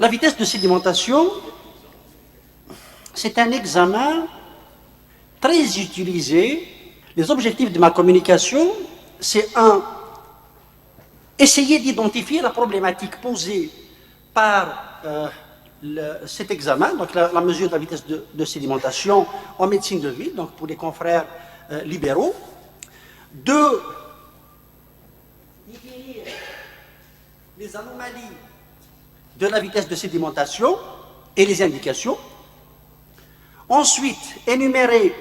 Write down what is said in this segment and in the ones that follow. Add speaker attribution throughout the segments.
Speaker 1: La vitesse de sédimentation, c'est un examen très utilisé. Les objectifs de ma communication, c'est essayer d'identifier la problématique posée par cet examen, donc la mesure de la vitesse de sédimentation en médecine de ville, donc pour les confrères libéraux. Deux, définir les anomalies de la vitesse de sédimentation et les indications. Ensuite, énumérer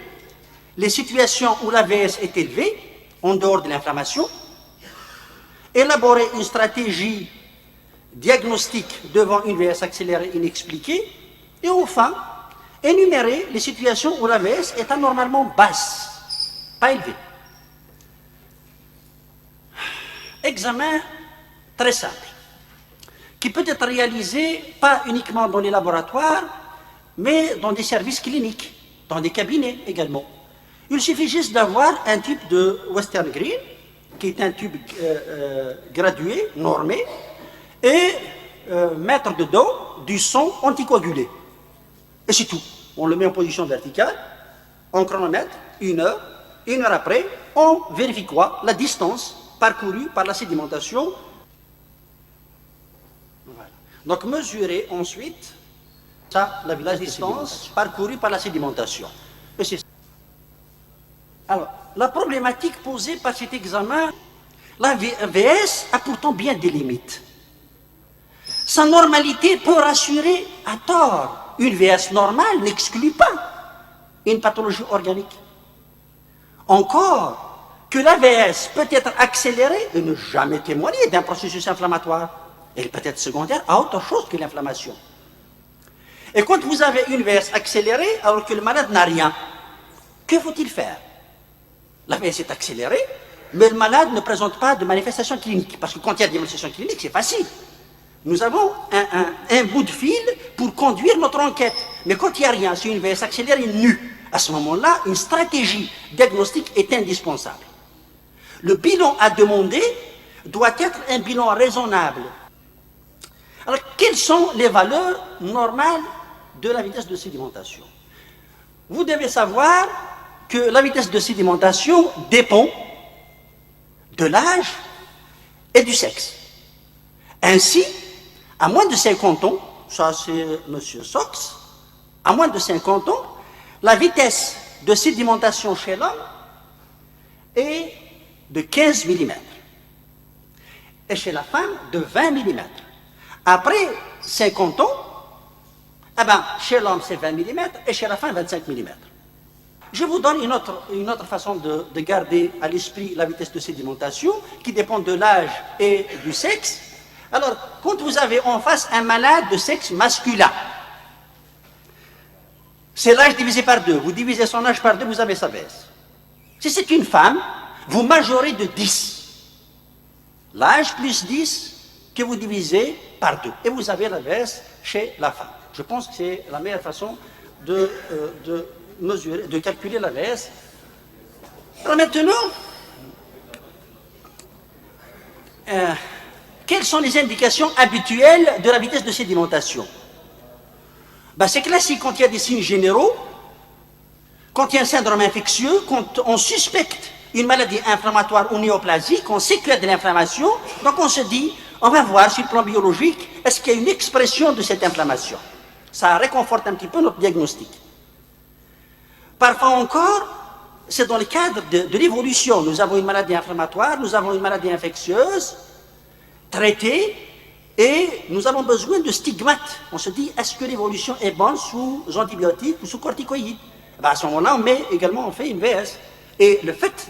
Speaker 1: les situations où l'AVS est élevée, en dehors de l'inflammation. Élaborer une stratégie diagnostique devant une VS accélérée inexpliquée. Et enfin, énumérer les situations où l'AVS est anormalement basse, pas élevée. Examen très simple, qui peut être réalisé pas uniquement dans les laboratoires, mais dans des services cliniques, dans des cabinets également. Il suffit juste d'avoir un tube de Western Green, qui est un tube gradué, normé, et mettre dedans du sang anticoagulé. Et c'est tout. On le met en position verticale, on chronomètre, 1 heure après, on vérifie quoi? La distance parcourue par la sédimentation. Voilà. Donc mesurer ensuite la distance parcourue par la sédimentation. Et c'est ça. Alors, la problématique posée par cet examen, la VS a pourtant bien des limites. Sa normalité peut rassurer à tort. Une VS normale n'exclut pas une pathologie organique. Encore que la VS peut être accélérée et ne jamais témoigner d'un processus inflammatoire. Elle peut être secondaire à autre chose que l'inflammation. Et quand vous avez une VS accélérée alors que le malade n'a rien, que faut-il faire? La VS est accélérée, mais le malade ne présente pas de manifestation clinique. Parce que quand il y a des manifestations cliniques, c'est facile. Nous avons un bout de fil pour conduire notre enquête. Mais quand il n'y a rien, c'est une VS accélérée nue. À ce moment-là, une stratégie diagnostique est indispensable. Le bilan à demander doit être un bilan raisonnable. Alors, quelles sont les valeurs normales de la vitesse de sédimentation? Vous devez savoir que la vitesse de sédimentation dépend de l'âge et du sexe. Ainsi, à moins de 50 ans, ça c'est M. Sox, à moins de 50 ans, la vitesse de sédimentation chez l'homme est de 15 mm. Et chez la femme, de 20 mm. Après 50 ans, chez l'homme c'est 20 mm et chez la femme 25 mm. Je vous donne une autre façon de garder à l'esprit la vitesse de sédimentation qui dépend de l'âge et du sexe. Alors, quand vous avez en face un malade de sexe masculin, c'est l'âge divisé par 2. Vous divisez son âge par 2, vous avez sa VS. Si c'est une femme, vous majorez de 10. L'âge plus 10 que vous divisez par 2. Et vous avez la VS chez la femme. Je pense que c'est la meilleure façon de mesurer, de calculer la VS. Alors maintenant, quelles sont les indications habituelles de la vitesse de sédimentation? C'est classique quand il y a des signes généraux, quand il y a un syndrome infectieux, quand on suspecte une maladie inflammatoire ou néoplasique, on sait qu'il y a de l'inflammation, donc on se dit, on va voir sur le plan biologique, est-ce qu'il y a une expression de cette inflammation? Ça réconforte un petit peu notre diagnostic. Parfois encore, c'est dans le cadre de l'évolution. Nous avons une maladie inflammatoire, nous avons une maladie infectieuse, traitée, et nous avons besoin de stigmates. On se dit, est-ce que l'évolution est bonne sous antibiotiques ou sous corticoïdes? À ce moment-là, on fait une VS. Et le fait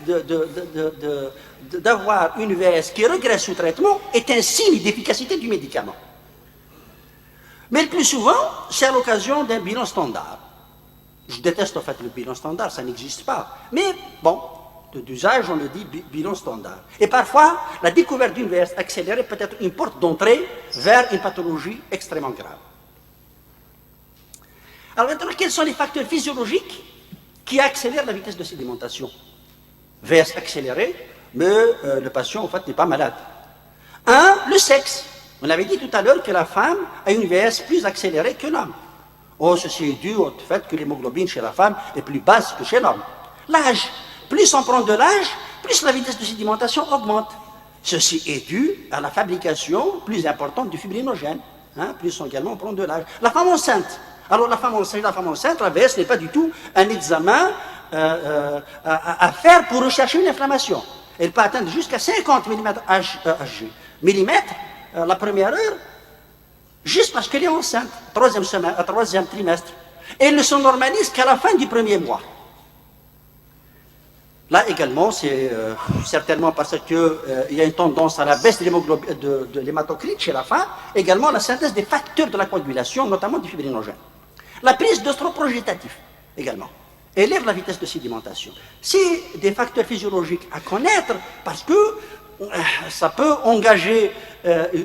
Speaker 1: d'avoir une VS qui regresse sous traitement est un signe d'efficacité du médicament. Mais le plus souvent, c'est à l'occasion d'un bilan standard. Je déteste en fait le bilan standard, ça n'existe pas. Mais bon, d'usage, on le dit bilan standard. Et parfois, la découverte d'une VS accélérée peut être une porte d'entrée vers une pathologie extrêmement grave. Alors maintenant, quels sont les facteurs physiologiques qui accélèrent la vitesse de sédimentation? VS accélérée, mais le patient en fait n'est pas malade. Le sexe. On avait dit tout à l'heure que la femme a une VS plus accélérée que l'homme. Oh, ceci est dû au fait que l'hémoglobine chez la femme est plus basse que chez l'homme. L'âge. Plus on prend de l'âge, plus la vitesse de sédimentation augmente. Ceci est dû à la fabrication plus importante du fibrinogène. Plus également on prend de l'âge. La femme enceinte. Alors la femme enceinte, la VS n'est pas du tout un examen à faire pour rechercher une inflammation. Elle peut atteindre jusqu'à 50 mm la première heure, juste parce qu'elle est enceinte, troisième trimestre. Et elle ne se normalise qu'à la fin du premier mois. Là également, c'est certainement parce qu'il y a une tendance à la baisse de l'hématocrite chez la femme, également la synthèse des facteurs de la coagulation, notamment du fibrinogène. La prise d'œstroprogestatifs également élève la vitesse de sédimentation. C'est des facteurs physiologiques à connaître parce que ça peut engager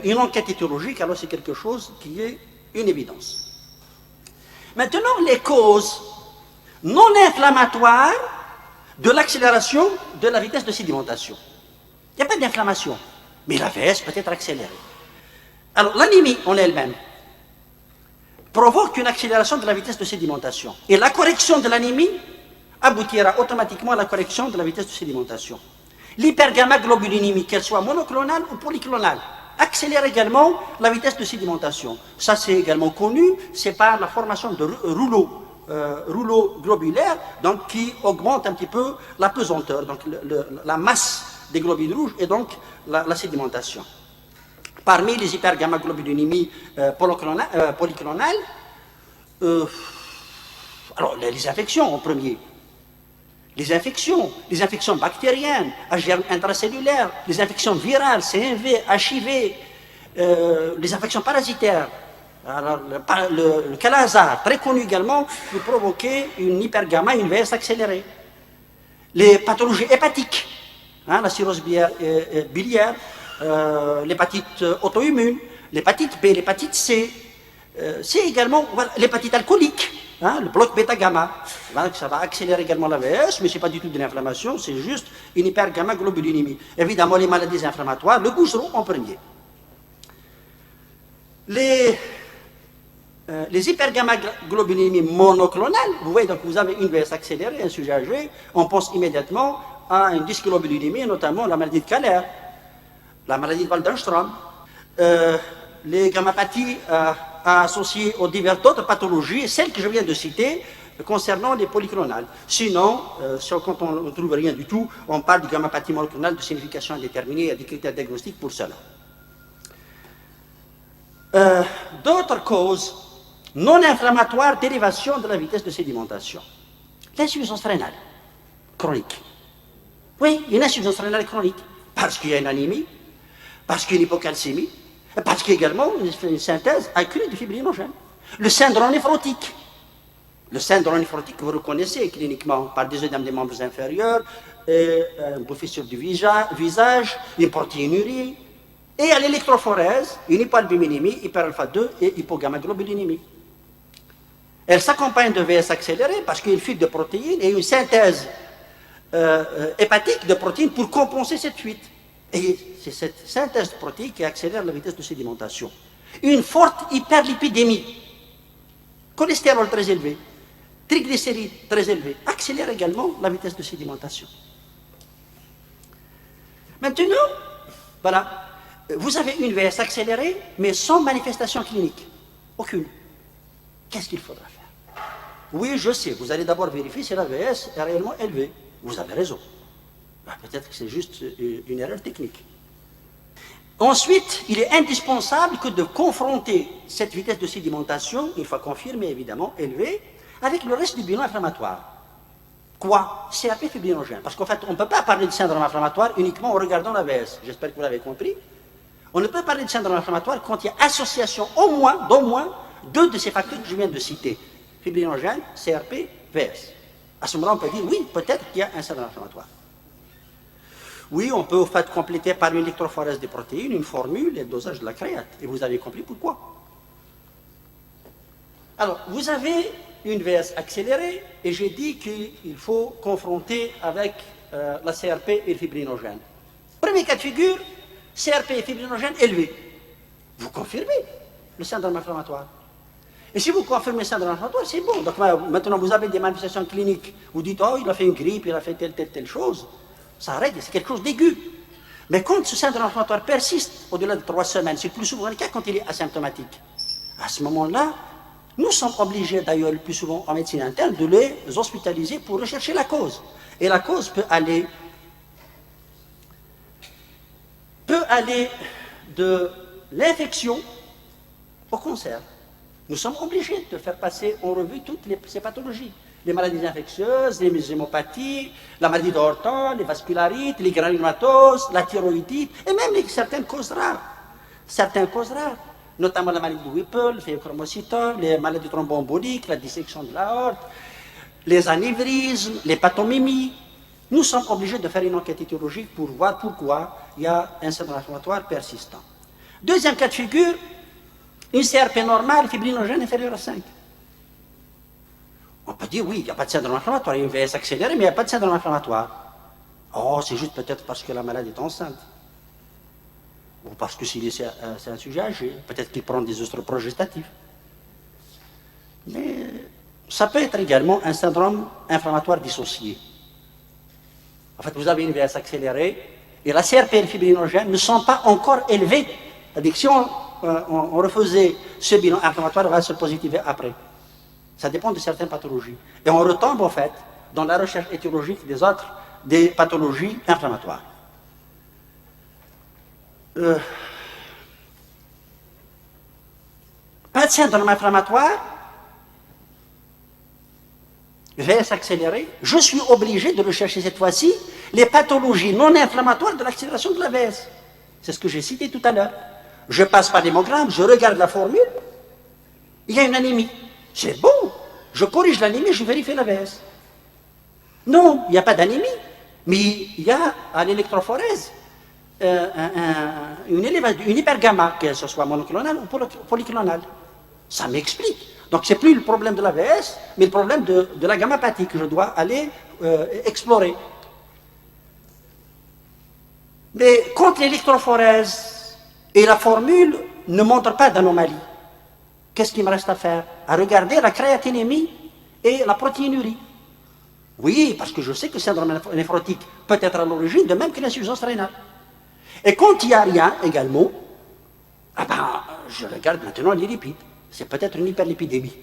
Speaker 1: une enquête étiologique, alors c'est quelque chose qui est une évidence. Maintenant, les causes non inflammatoires de l'accélération de la vitesse de sédimentation. Il n'y a pas d'inflammation, mais la VS peut être accélérée. Alors, l'anémie en elle-même provoque une accélération de la vitesse de sédimentation. Et la correction de l'anémie aboutira automatiquement à la correction de la vitesse de sédimentation. L'hypergamma-globulinémie, qu'elle soit monoclonale ou polyclonale, accélère également la vitesse de sédimentation. Ça, c'est également connu, c'est par la formation de rouleaux globulaires, donc qui augmente un petit peu la pesanteur, donc la masse des globules rouges et donc la sédimentation. Parmi les hypergamma-globulinémies polyclonales, alors les infections en premier. Les infections bactériennes, intracellulaires, les infections virales, CMV, HIV, les infections parasitaires. Alors, le calazar, très connu également, peut provoquer une hypergamma, une VS accélérée. Les pathologies hépatiques, la cirrhose biliaire, l'hépatite auto-immune, l'hépatite B, l'hépatite C, c'est également l'hépatite alcoolique, le bloc bêta-gamma. Ça va accélérer également la VS, mais ce n'est pas du tout de l'inflammation, c'est juste une hypergamma-globulinémie. Évidemment, les maladies inflammatoires le bougeront en premier. Les hypergamma-globulinémies monoclonales, vous voyez, donc vous avez une VS accélérée, un sujet âgé, on pense immédiatement à une dysglobulinémie, notamment la maladie de Kaller, la maladie de Waldenström, les gammapathies associées aux diverses autres pathologies, celles que je viens de citer, concernant les polyclonales. Sinon, quand on ne trouve rien du tout, on parle de gammapathie monoclonale de signification indéterminée, il y a des critères diagnostiques pour cela. D'autres causes non inflammatoires d'élévation de la vitesse de sédimentation. L'insuffisance rénale chronique. Oui, une insuffisance rénale chronique, parce qu'il y a une anémie, parce qu'il y a une hypocalcémie, parce qu'il y a également une synthèse accrue de fibrinogène. Le syndrome néphrotique. Le syndrome néphrotique que vous reconnaissez cliniquement par des œdèmes des membres inférieurs, une bouffissure du visage, une protéinurie, et à l'électrophorèse, une hypoalbuminémie, hyperalpha-2 et hypogamma-globulinémie. Elle s'accompagne de VS accélérée parce qu'il y a une fuite de protéines et une synthèse hépatique de protéines pour compenser cette fuite. Et c'est cette synthèse de protéines qui accélère la vitesse de sédimentation. Une forte hyperlipidémie, cholestérol très élevé, triglycérides très élevés, accélère également la vitesse de sédimentation. Maintenant, voilà. Vous avez une VS accélérée, mais sans manifestation clinique. Aucune. Qu'est-ce qu'il faudra faire? Oui, je sais, vous allez d'abord vérifier si la VS est réellement élevée. Vous avez raison. Peut-être que c'est juste une erreur technique. Ensuite, il est indispensable que de confronter cette vitesse de sédimentation, une fois confirmée évidemment, élevée, avec le reste du bilan inflammatoire. Quoi? CRP fibrinogène. Parce qu'en fait, on ne peut pas parler de syndrome inflammatoire uniquement en regardant la VS. J'espère que vous l'avez compris. On ne peut parler de syndrome inflammatoire quand il y a association d'au moins deux de ces facteurs que je viens de citer. Fibrinogène, CRP, VS. À ce moment-là, on peut dire, oui, peut-être qu'il y a un syndrome inflammatoire. Oui, on peut au fait compléter par une électrophorèse des protéines, une formule et le dosage de la créate. Et vous avez compris pourquoi. Alors, vous avez une VS accélérée, et j'ai dit qu'il faut confronter avec la CRP et le fibrinogène. Premier cas de figure, CRP et fibrinogène élevés. vous confirmez le syndrome inflammatoire. Et si vous confirmez le syndrome inflammatoire, c'est bon. Donc maintenant, vous avez des manifestations cliniques. Vous dites, oh, il a fait une grippe, il a fait telle chose. Ça règle, c'est quelque chose d'aigu. Mais quand ce syndrome inflammatoire persiste au-delà de 3 semaines, c'est le plus souvent le cas quand il est asymptomatique. À ce moment-là, nous sommes obligés, d'ailleurs, le plus souvent en médecine interne, de les hospitaliser pour rechercher la cause. Et la cause peut aller de l'infection au cancer. Nous sommes obligés de faire passer en revue toutes ces pathologies. Les maladies infectieuses, les hémopathies, la maladie d'Orton, les vascularites, les granulomatoses, la thyroïdite, et même certaines causes rares. Certaines causes rares, notamment la maladie de Whipple, le phéochromocytome, les maladies thromboemboliques, la dissection de l'aorte, les anévrismes, les pathomémies. Nous sommes obligés de faire une enquête étiologique pour voir pourquoi il y a un syndrome inflammatoire persistant. Deuxième cas de figure, une CRP normale, fibrinogène inférieure à 5. On peut dire, oui, il n'y a pas de syndrome inflammatoire, il y a une VS accélérée, mais il n'y a pas de syndrome inflammatoire. Oh, c'est juste peut-être parce que la malade est enceinte. Ou parce que c'est un sujet âgé, peut-être qu'il prend des oestroprogestatifs. Mais ça peut être également un syndrome inflammatoire dissocié. En fait, vous avez une VS accélérée, et la CRP et le fibrinogène ne sont pas encore élevés. C'est-à-dire que si on refaisait ce bilan inflammatoire, on va se positiver après. Ça dépend de certaines pathologies. Et on retombe, en fait, dans la recherche étiologique des pathologies inflammatoires. Pas de syndrome inflammatoire, VS accéléré, je suis obligé de rechercher cette fois-ci les pathologies non inflammatoires de l'accélération de la VS. C'est ce que j'ai cité tout à l'heure. Je passe par l'hémogramme, je regarde la formule, il y a une anémie. C'est bon, je corrige l'anémie, je vérifie la VS. Non, il n'y a pas d'anémie, mais il y a à l'électrophorèse une hypergamma, que ce soit monoclonale ou polyclonale. Ça m'explique. Donc c'est plus le problème de la VS, mais le problème de la gammapathie que je dois aller explorer. Mais quand l'électrophorèse et la formule ne montrent pas d'anomalie, qu'est-ce qu'il me reste à faire? À regarder la créatinémie et la protéinurie. Oui, parce que je sais que le syndrome néphrotique peut être à l'origine, de même que l'insuffisance rénale. Et quand il n'y a rien également, je regarde maintenant les lipides. C'est peut-être une hyperlipidémie.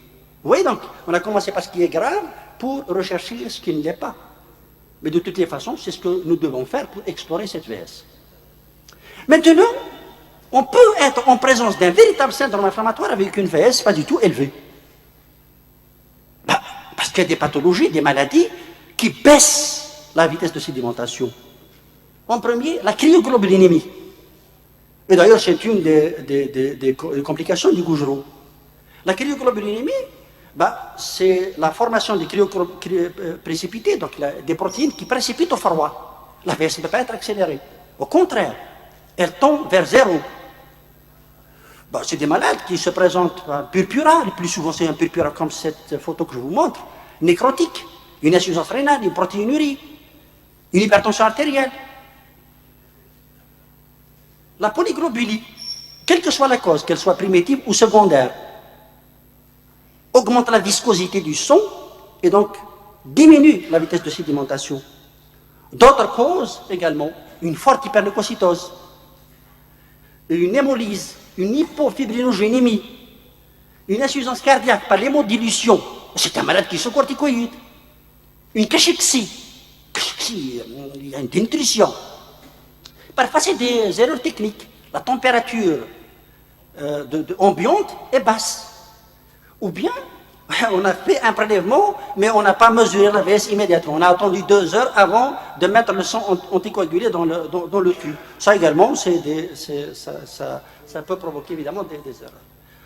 Speaker 1: Vous voyez donc, on a commencé par ce qui est grave pour rechercher ce qui ne l'est pas. Mais de toutes les façons, c'est ce que nous devons faire pour explorer cette VS. Maintenant, on peut être en présence d'un véritable syndrome inflammatoire avec une VS pas du tout élevée. Parce qu'il y a des pathologies, des maladies qui baissent la vitesse de sédimentation. En premier, la cryoglobulinémie. Et d'ailleurs, c'est une des complications du Gougerot. La cryoglobulinémie, c'est la formation des précipités, donc des protéines qui précipitent au froid. La VS ne peut pas être accélérée. Au contraire, elle tombe vers zéro. C'est des malades qui se présentent purpura, le plus souvent c'est un purpura comme cette photo que je vous montre, nécrotique, une insuffisance rénale, une protéinurie, une hypertension artérielle. La polyglobulie, quelle que soit la cause, qu'elle soit primitive ou secondaire, augmente la viscosité du sang et donc diminue la vitesse de sédimentation. D'autres causes également, une forte hyperleucocytose, une hémolyse, une hypofibrinogénémie, une insuffisance cardiaque par l'hémodilution, c'est un malade qui est sous corticoïde, une cachexie, il y a une dénutrition. Parfois c'est des erreurs techniques, la température ambiante est basse. Ou bien, on a fait un prélèvement, mais on n'a pas mesuré la VS immédiatement. On a attendu 2 heures avant de mettre le sang anticoagulé dans le tube. Ça également, ça peut provoquer évidemment des erreurs.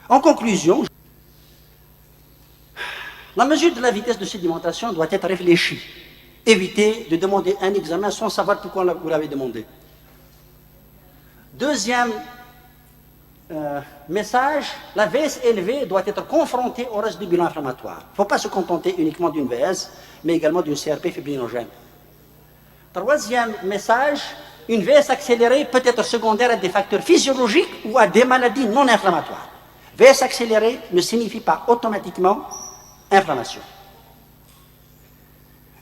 Speaker 1: En conclusion, la mesure de la vitesse de sédimentation doit être réfléchie. Évitez de demander un examen sans savoir pourquoi vous l'avez demandé. Deuxième message, la VS élevée doit être confrontée au reste du bilan inflammatoire. Il ne faut pas se contenter uniquement d'une VS, mais également d'une CRP fibrinogène. Troisième message, une VS accélérée peut être secondaire à des facteurs physiologiques ou à des maladies non inflammatoires. VS accélérée ne signifie pas automatiquement inflammation.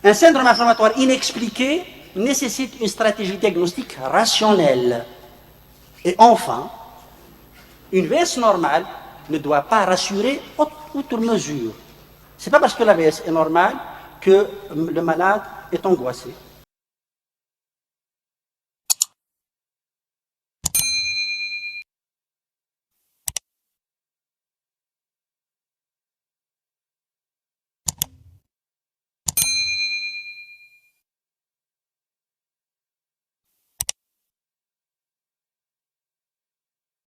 Speaker 1: Un syndrome inflammatoire inexpliqué nécessite une stratégie diagnostique rationnelle. Et enfin, une VS normale ne doit pas rassurer outre mesure. Ce n'est pas parce que la VS est normale que le malade est angoissé.